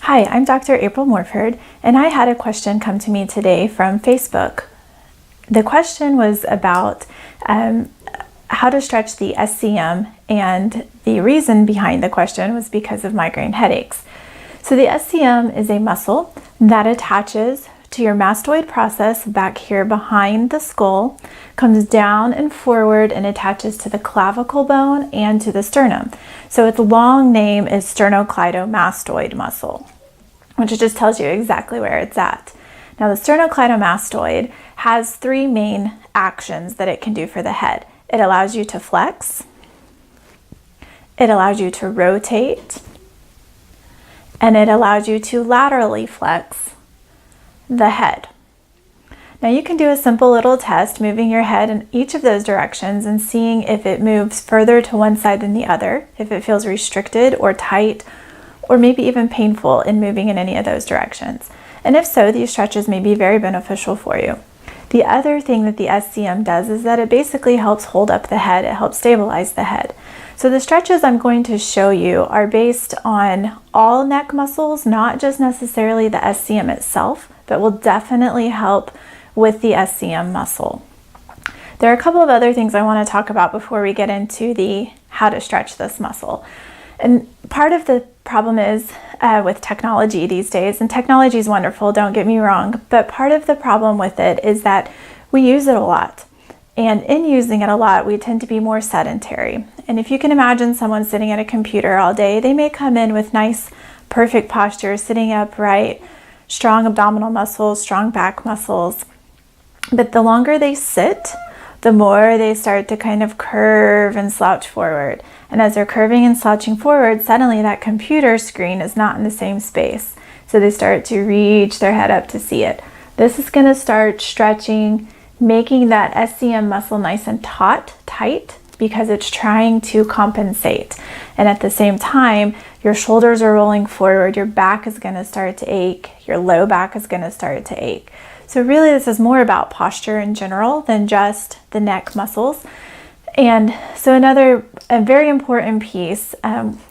Hi, I'm Dr. April Morford, and I had a question come to me today from Facebook. The question was about how to stretch the SCM, and the reason behind the question was because of migraine headaches. So the SCM is a muscle that attaches to your mastoid process back here behind the skull, comes down and forward and attaches to the clavicle bone and to the sternum. So its long name is sternocleidomastoid muscle, which just tells you exactly where it's at. Now the sternocleidomastoid has three main actions that it can do for the head. It allows you to flex, it allows you to rotate, and it allows you to laterally flex the head. Now you can do a simple little test moving your head in each of those directions and seeing if it moves further to one side than the other, if it feels restricted or tight, or maybe even painful in moving in any of those directions. And if so, these stretches may be very beneficial for you. The other thing that the SCM does is that it basically helps hold up the head, it helps stabilize the head. So the stretches I'm going to show you are based on all neck muscles, not just necessarily the SCM itself, but will definitely help with the SCM muscle. There are a couple of other things I want to talk about before we get into the how to stretch this muscle. And part of the problem is with technology these days, and technology is wonderful, don't get me wrong, but part of the problem with it is that we use it a lot. And in using it a lot, we tend to be more sedentary. And if you can imagine someone sitting at a computer all day, they may come in with nice, perfect posture, sitting upright, strong abdominal muscles, strong back muscles. But the longer they sit, the more they start to kind of curve and slouch forward. And as they're curving and slouching forward, suddenly that computer screen is not in the same space. So they start to reach their head up to see it. This is going to start stretching, making that SCM muscle nice and tight, because it's trying to compensate. And at the same time, your shoulders are rolling forward, your back is going to start to ache, your low back is going to start to ache. So really this is more about posture in general than just the neck muscles. And so a very important piece,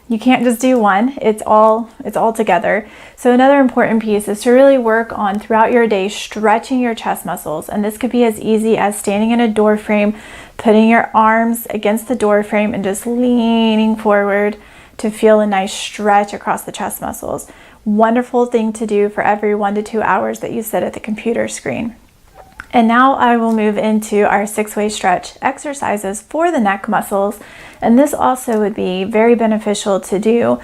you can't just do one, it's all together. So another important piece is to really work on throughout your day stretching your chest muscles. And this could be as easy as standing in a door frame, putting your arms against the door frame and just leaning forward to feel a nice stretch across the chest muscles. Wonderful thing to do for every 1 to 2 hours that you sit at the computer screen. And now I will move into our 6-way stretch exercises for the neck muscles. And this also would be very beneficial to do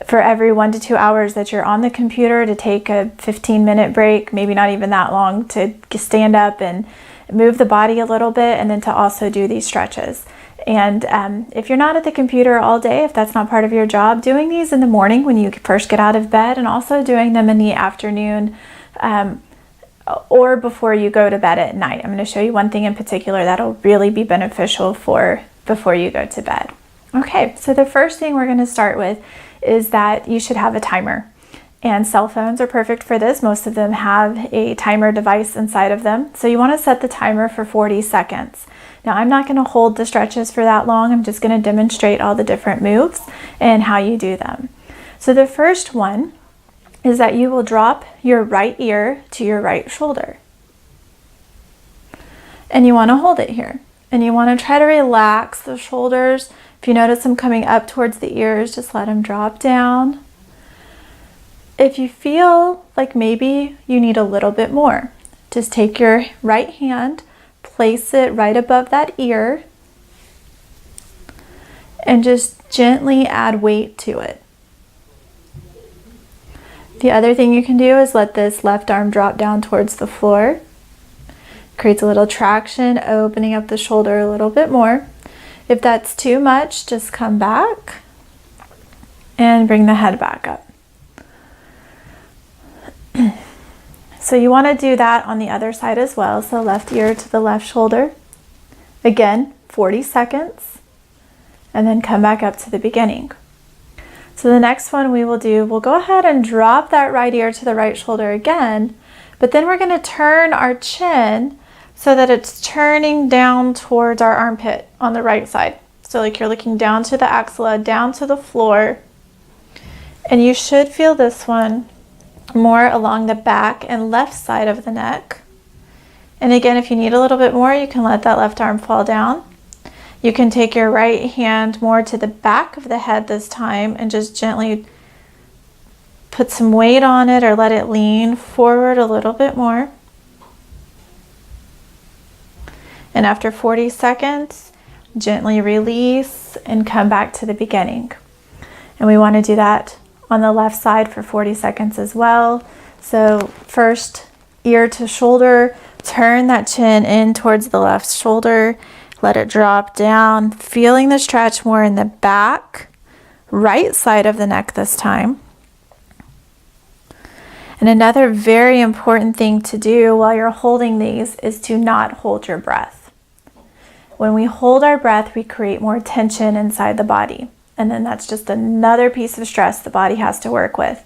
for every 1 to 2 hours that you're on the computer, to take a 15-minute break, maybe not even that long, to stand up and move the body a little bit, and then to also do these stretches. And if you're not at the computer all day, if that's not part of your job, doing these in the morning when you first get out of bed, and also doing them in the afternoon or before you go to bed at night. I'm going to show you one thing in particular that'll really be beneficial for before you go to bed. Okay, so the first thing we're going to start with is that you should have a timer. And cell phones are perfect for this. Most of them have a timer device inside of them. So you want to set the timer for 40 seconds. Now I'm not going to hold the stretches for that long. I'm just going to demonstrate all the different moves and how you do them. So the first one is that you will drop your right ear to your right shoulder. And you want to hold it here. And you want to try to relax the shoulders. If you notice them coming up towards the ears, just let them drop down. If you feel like maybe you need a little bit more, just take your right hand, place it right above that ear, and just gently add weight to it. The other thing you can do is let this left arm drop down towards the floor. Creates a little traction, opening up the shoulder a little bit more. If that's too much, just come back and bring the head back up. So you want to do that on the other side as well. So left ear to the left shoulder. Again, 40 seconds. And then come back up to the beginning. So the next one we will do, we'll go ahead and drop that right ear to the right shoulder again. But then we're going to turn our chin so that it's turning down towards our armpit on the right side. So like you're looking down to the axilla, down to the floor. And you should feel this one more along the back and left side of the neck. And again, if you need a little bit more, you can let that left arm fall down. You can take your right hand more to the back of the head this time and just gently put some weight on it or let it lean forward a little bit more. And after 40 seconds, gently release and come back to the beginning. And we want to do that on the left side for 40 seconds as well. So first, ear to shoulder, turn that chin in towards the left shoulder, let it drop down, feeling the stretch more in the back, right side of the neck this time. And another very important thing to do while you're holding these is to not hold your breath. When we hold our breath, we create more tension inside the body. And then that's just another piece of stress the body has to work with.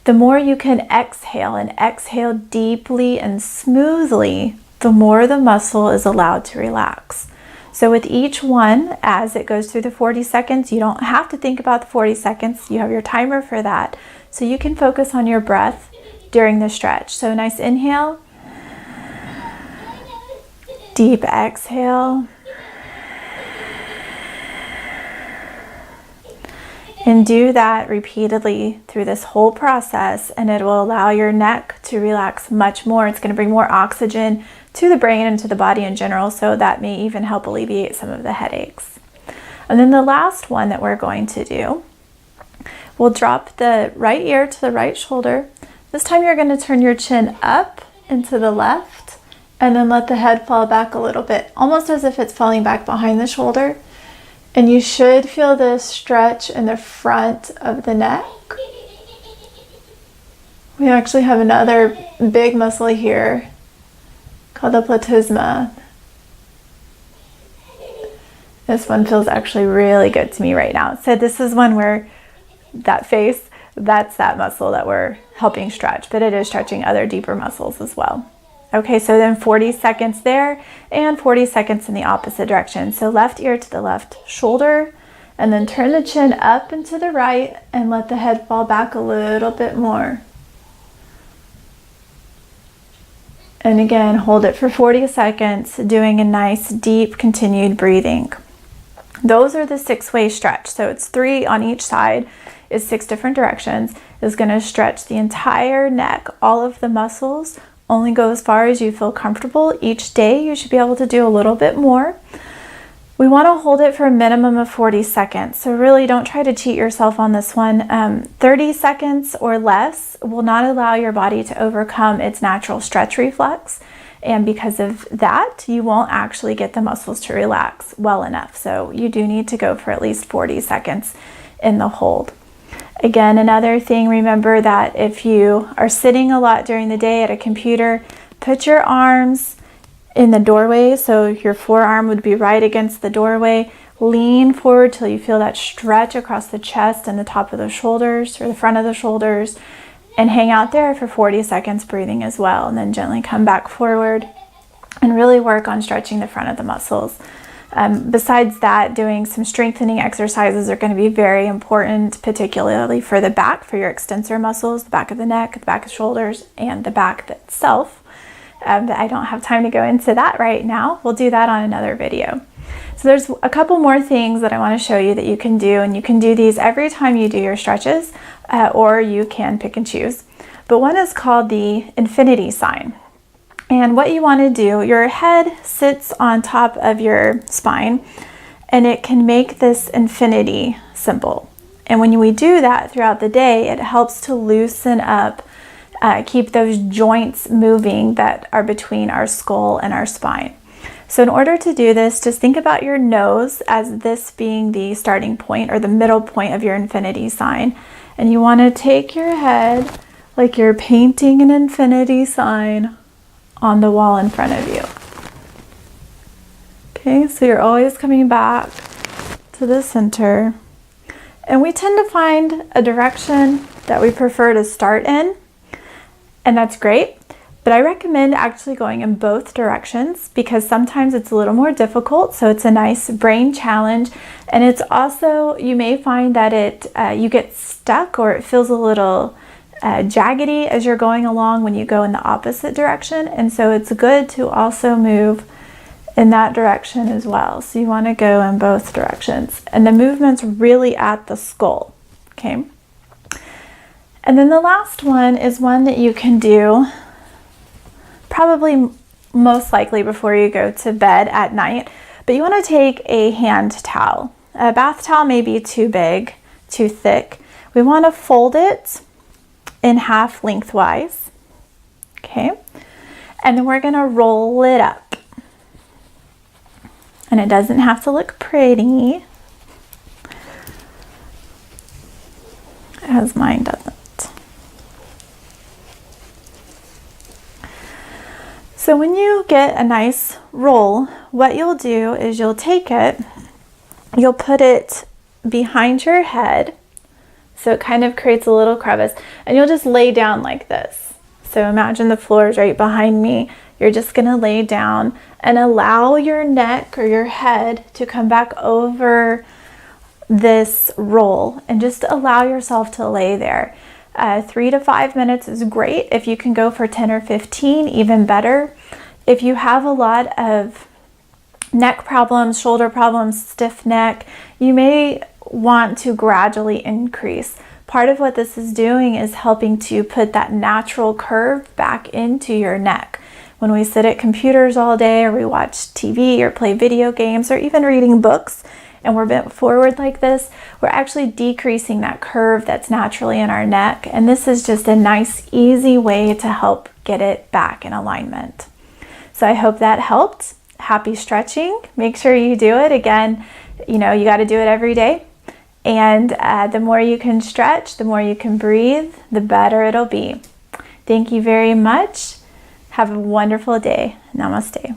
The more you can exhale and exhale deeply and smoothly, the more the muscle is allowed to relax. So with each one, as it goes through the 40 seconds, you don't have to think about the 40 seconds. You have your timer for that. So you can focus on your breath during the stretch. So nice inhale, deep exhale, and do that repeatedly through this whole process, and it will allow your neck to relax much more. It's going to bring more oxygen to the brain and to the body in general, so that may even help alleviate some of the headaches. And then the last one that we're going to do, we'll drop the right ear to the right shoulder. This time you're going to turn your chin up and to the left, and then let the head fall back a little bit, almost as if it's falling back behind the shoulder. And you should feel this stretch in the front of the neck. We actually have another big muscle here called the platysma. This one feels actually really good to me right now. So this is one where that face, that's that muscle that we're helping stretch, but it is stretching other deeper muscles as well. Okay, so then 40 seconds there and 40 seconds in the opposite direction. So left ear to the left shoulder, and then turn the chin up and to the right and let the head fall back a little bit more. And again, hold it for 40 seconds, doing a nice deep continued breathing. Those are the 6-way stretch. So it's 3 on each side, is 6 different directions. It's going to stretch the entire neck, all of the muscles. Only go as far as you feel comfortable. Each day you should be able to do a little bit more. We want to hold it for a minimum of 40 seconds. So really don't try to cheat yourself on this one. 30 seconds or less will not allow your body to overcome its natural stretch reflex. And because of that, you won't actually get the muscles to relax well enough. So you do need to go for at least 40 seconds in the hold. Again, another thing, remember that if you are sitting a lot during the day at a computer, put your arms in the doorway. So your forearm would be right against the doorway. Lean forward till you feel that stretch across the chest and the top of the shoulders or the front of the shoulders, and hang out there for 40 seconds breathing as well. And then gently come back forward and really work on stretching the front of the muscles. Besides that, doing some strengthening exercises are going to be very important, particularly for the back, for your extensor muscles, the back of the neck, the back of the shoulders, and the back itself. But I don't have time to go into that right now. We'll do that on another video. So there's a couple more things that I want to show you that you can do, and you can do these every time you do your stretches, or you can pick and choose. But one is called the infinity sign. And what you want to do, your head sits on top of your spine, and it can make this infinity symbol. And when we do that throughout the day, it helps to loosen up, keep those joints moving that are between our skull and our spine. So in order to do this, just think about your nose as this being the starting point or the middle point of your infinity sign. And you want to take your head like you're painting an infinity sign on the wall in front of you. Okay, so you're always coming back to the center. And we tend to find a direction that we prefer to start in, and that's great. But I recommend actually going in both directions because sometimes it's a little more difficult. So it's a nice brain challenge. And it's also, you may find that you get stuck or it feels a little jaggedy as you're going along when you go in the opposite direction. And so it's good to also move in that direction as well. So you want to go in both directions. And the movement's really at the skull. Okay. And then the last one is one that you can do probably most likely before you go to bed at night. But you want to take a hand towel. A bath towel may be too big, too thick. We want to fold it in half lengthwise. Okay. And then we're going to roll it up. And it doesn't have to look pretty, as mine doesn't. So when you get a nice roll, what you'll do is you'll take it, you'll put it behind your head, so it kind of creates a little crevice, and you'll just lay down like this. So imagine the floor is right behind me. You're just going to lay down and allow your neck or your head to come back over this roll, and just allow yourself to lay there. 3 to 5 minutes is great. If you can go for 10 or 15, even better. If you have a lot of neck problems, shoulder problems, stiff neck, you may want to gradually increase. Part of what this is doing is helping to put that natural curve back into your neck. When we sit at computers all day, or we watch TV or play video games, or even reading books, and we're bent forward like this, we're actually decreasing that curve that's naturally in our neck. And this is just a nice, easy way to help get it back in alignment. So I hope that helped. Happy stretching. Make sure you do it. Again, you got to do it every day. And the more you can stretch, the more you can breathe, the better it'll be. Thank you very much. Have a wonderful day. Namaste.